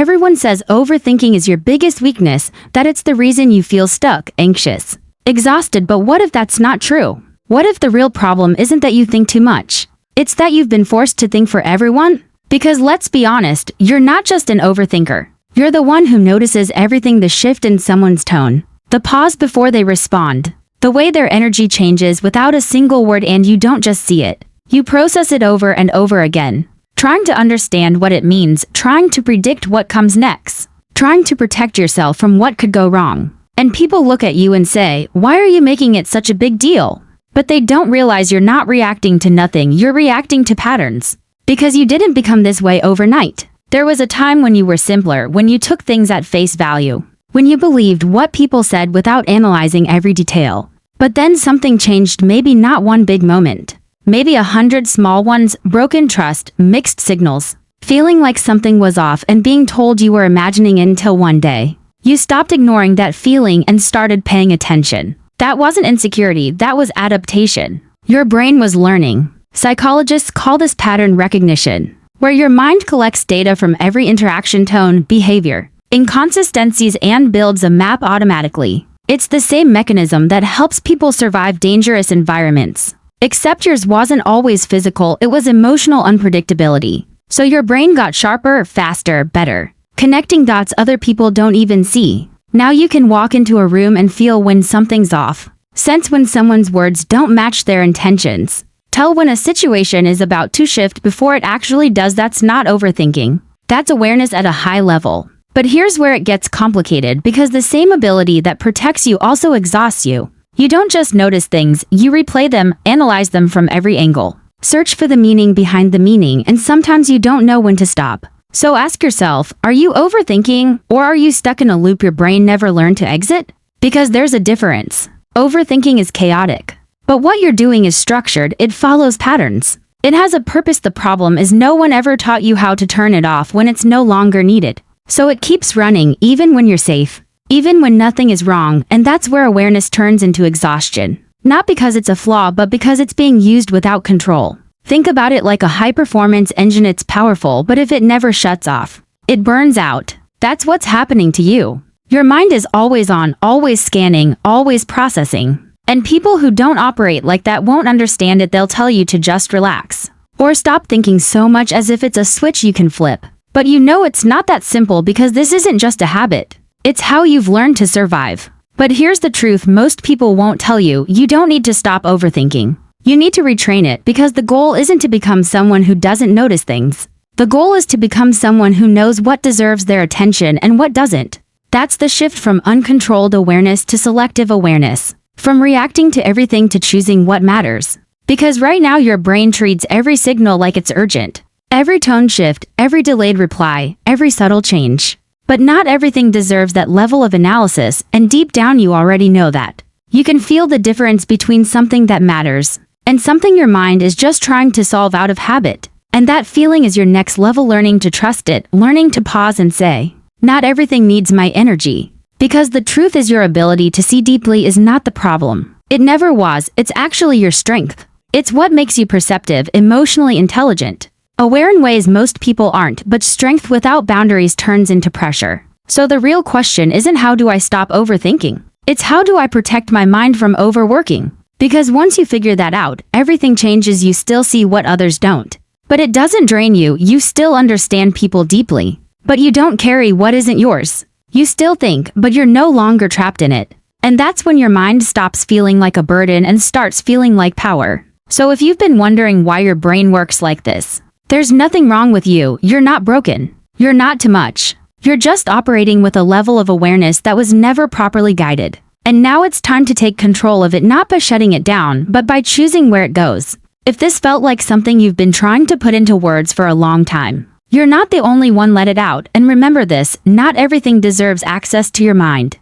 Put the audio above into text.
Everyone says overthinking is your biggest weakness, that it's the reason you feel stuck, anxious, exhausted, but what if that's not true? What if the real problem isn't that you think too much? It's that you've been forced to think for everyone? Because let's be honest, you're not just an overthinker. You're the one who notices everything, the shift in someone's tone, the pause before they respond, the way their energy changes without a single word, and you don't just see it. You process it over and over again, trying to understand what it means, trying to predict what comes next, trying to protect yourself from what could go wrong. And people look at you and say, "Why are you making it such a big deal?" But they don't realize you're not reacting to nothing, you're reacting to patterns. Because you didn't become this way overnight. There was a time when you were simpler, when you took things at face value, when you believed what people said without analyzing every detail. But then something changed, maybe not one big moment. Maybe 100 small ones, broken trust, mixed signals, feeling like something was off and being told you were imagining it until one day. You stopped ignoring that feeling and started paying attention. That wasn't insecurity, that was adaptation. Your brain was learning. Psychologists call this pattern recognition, where your mind collects data from every interaction, tone, behavior, inconsistencies, and builds a map automatically. It's the same mechanism that helps people survive dangerous environments. Except yours wasn't always physical, it was emotional unpredictability. So your brain got sharper, faster, better, connecting dots other people don't even see. Now you can walk into a room and feel when something's off, sense when someone's words don't match their intentions, tell when a situation is about to shift before it actually does. That's not overthinking. That's awareness at a high level. But here's where it gets complicated, because the same ability that protects you also exhausts you. You don't just notice things, you replay them, analyze them from every angle, search for the meaning behind the meaning, and sometimes you don't know when to stop. So ask yourself, are you overthinking, or are you stuck in a loop your brain never learned to exit? Because there's a difference. Overthinking is chaotic. But what you're doing is structured, it follows patterns. It has a purpose. The problem is no one ever taught you how to turn it off when it's no longer needed. So it keeps running even when you're safe, even when nothing is wrong, and that's where awareness turns into exhaustion. Not because it's a flaw, but because it's being used without control. Think about it like a high-performance engine. It's powerful, but if it never shuts off, it burns out. That's what's happening to you. Your mind is always on, always scanning, always processing. And people who don't operate like that won't understand it. They'll tell you to just relax, or stop thinking so much, as if it's a switch you can flip. But you know it's not that simple, because this isn't just a habit. It's how you've learned to survive. But here's the truth most people won't tell you: you don't need to stop overthinking. You need to retrain it, because the goal isn't to become someone who doesn't notice things. The goal is to become someone who knows what deserves their attention and what doesn't. That's the shift from uncontrolled awareness to selective awareness. From reacting to everything to choosing what matters. Because right now your brain treats every signal like it's urgent. Every tone shift, every delayed reply, every subtle change. But not everything deserves that level of analysis, and deep down you already know that. You can feel the difference between something that matters and something your mind is just trying to solve out of habit. And that feeling is your next level, learning to trust it, learning to pause and say, not everything needs my energy. Because the truth is, your ability to see deeply is not the problem. It never was, it's actually your strength. It's what makes you perceptive, emotionally intelligent, aware in ways most people aren't. But strength without boundaries turns into pressure. So the real question isn't how do I stop overthinking? It's how do I protect my mind from overworking? Because once you figure that out, everything changes. You still see what others don't. But it doesn't drain you. You still understand people deeply. But you don't carry what isn't yours. You still think, but you're no longer trapped in it. And that's when your mind stops feeling like a burden and starts feeling like power. So if you've been wondering why your brain works like this, there's nothing wrong with you. You're not broken. You're not too much. You're just operating with a level of awareness that was never properly guided. And now it's time to take control of it, not by shutting it down, but by choosing where it goes. If this felt like something you've been trying to put into words for a long time, you're not the only one. Let it out, and remember this: not everything deserves access to your mind.